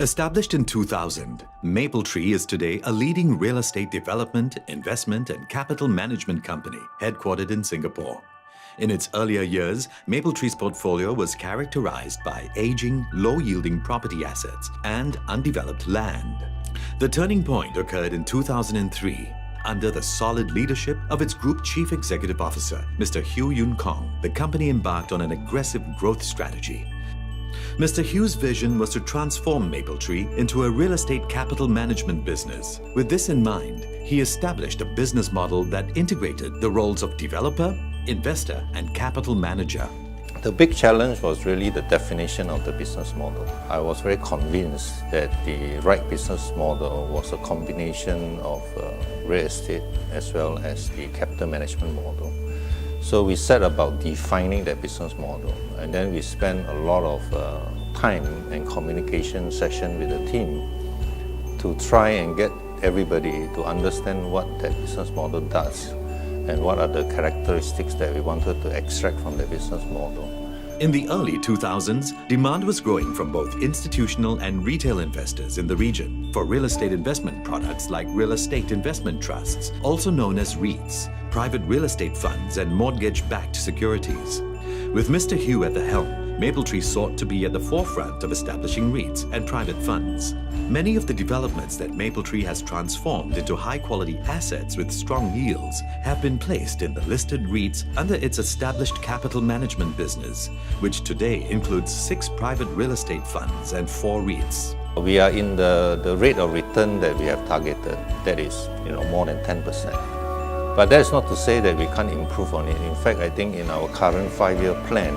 Established in 2000, Mapletree is today a leading real estate development, investment, and capital management company headquartered in Singapore. In its earlier years, Mapletree's portfolio was characterized by aging, low-yielding property assets and undeveloped land. The turning point occurred in 2003 under the solid leadership of its Group Chief Executive Officer, Mr. Yoon Khong. The company embarked on an aggressive growth strategy. Mr. Hiew's vision was to transform Mapletree into a real estate capital management business. With this in mind, he established a business model that integrated the roles of developer, investor, and capital manager. The big challenge was really the definition of the business model. I was very convinced that the right business model was a combination of real estate as well as the capital management model. So we set about defining that business model, and then we spent a lot of time and communication session with the team to try and get everybody to understand what that business model does and what are the characteristics that we wanted to extract from the business model. In the early 2000s, demand was growing from both institutional and retail investors in the region for real estate investment products like real estate investment trusts, also known as REITs, private real estate funds, and mortgage-backed securities. With Mr. Hiew at the helm, Mapletree sought to be at the forefront of establishing REITs and private funds. Many of the developments that Mapletree has transformed into high-quality assets with strong yields have been placed in the listed REITs under its established capital management business, which today includes 6 private real estate funds and 4 REITs. We are in the rate of return that we have targeted, that is more than 10%. But that's not to say that we can't improve on it. In fact, I think in our current 5-year plan,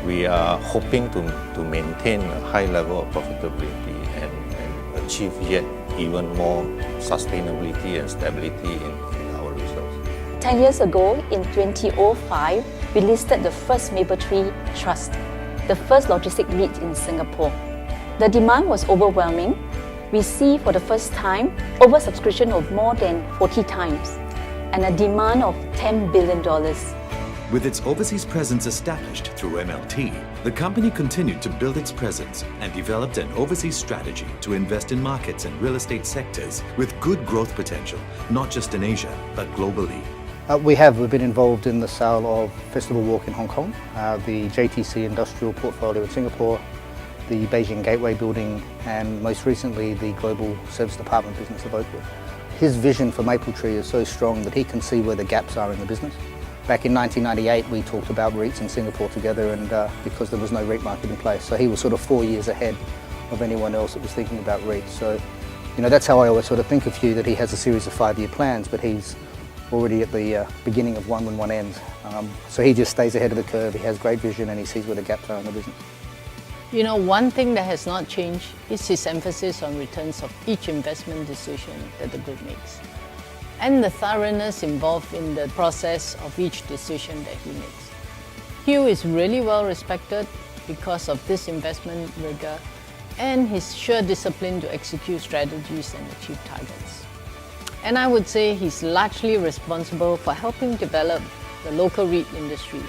we are hoping to maintain a high level of profitability and achieve yet even more sustainability and stability in our results. 10 years ago, in 2005, we listed the first Mapletree Trust, the first logistic REIT in Singapore. The demand was overwhelming. We see for the first time oversubscription of more than 40 times and a demand of $10 billion. With its overseas presence established through MLT, the company continued to build its presence and developed an overseas strategy to invest in markets and real estate sectors with good growth potential, not just in Asia, but globally. We've been involved in the sale of Festival Walk in Hong Kong, the JTC industrial portfolio in Singapore, the Beijing Gateway building, and most recently the global service department business of Oakwood. His vision for Mapletree is so strong that he can see where the gaps are in the business. Back in 1998, we talked about REITs in Singapore together, and because there was no REIT market in place. So he was sort of 4 years ahead of anyone else that was thinking about REITs. So, that's how I always sort of think of Hiew, that he has a series of 5-year plans, but he's already at the beginning of one when one ends. So he just stays ahead of the curve. He has great vision and he sees where the gaps are in the business. One thing that has not changed is his emphasis on returns of each investment decision that the group makes, and the thoroughness involved in the process of each decision that he makes. Hiew is really well respected because of this investment rigor and his sheer discipline to execute strategies and achieve targets. And I would say he's largely responsible for helping develop the local REIT industry.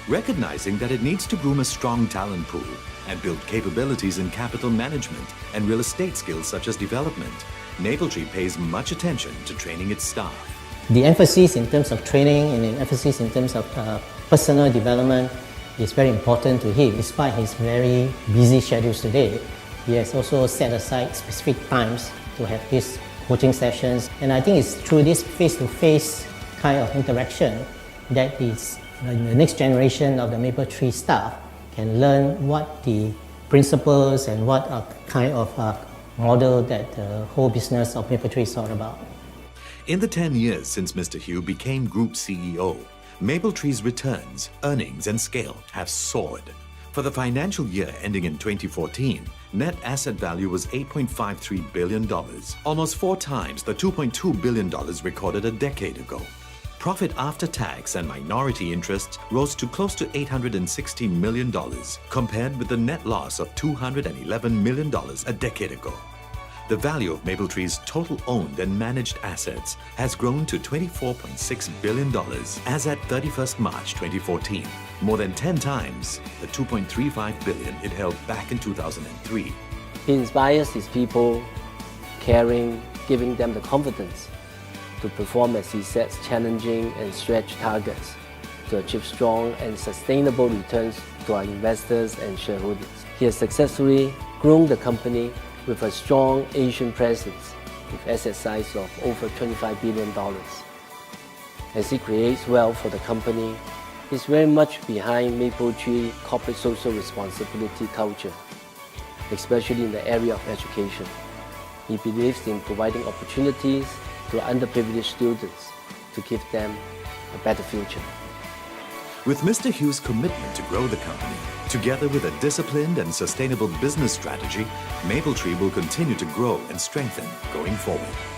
Recognizing that it needs to groom a strong talent pool and build capabilities in capital management and real estate skills such as development, Mapletree pays much attention to training its staff. The emphasis in terms of training and the emphasis in terms of personal development is very important to him. Despite his very busy schedules today, he has also set aside specific times to have these coaching sessions. And I think it's through this face-to-face kind of interaction that the next generation of the Mapletree staff can learn what the principles and what a kind of model that the whole business of Mapletree is all about. In the 10 years since Mr. Hiew became Group CEO, Mapletree's returns, earnings, and scale have soared. For the financial year ending in 2014, net asset value was $8.53 billion, almost 4 times the $2.2 billion recorded a decade ago. Profit after tax and minority interests rose to close to $860 million, compared with the net loss of $211 million a decade ago. The value of Mapletree's total owned and managed assets has grown to $24.6 billion as at 31st March 2014, more than 10 times the $2.35 billion it held back in 2003. He inspires his people, caring, giving them the confidence to perform as he sets challenging and stretch targets to achieve strong and sustainable returns to our investors and shareholders. He has successfully grown the company with a strong Asian presence with asset size of over $25 billion. As he creates wealth for the company, he's very much behind Mapletree corporate social responsibility culture, especially in the area of education. He believes in providing opportunities to underprivileged students to give them a better future. With Mr. Hiew's commitment to grow the company, together with a disciplined and sustainable business strategy, Mapletree will continue to grow and strengthen going forward.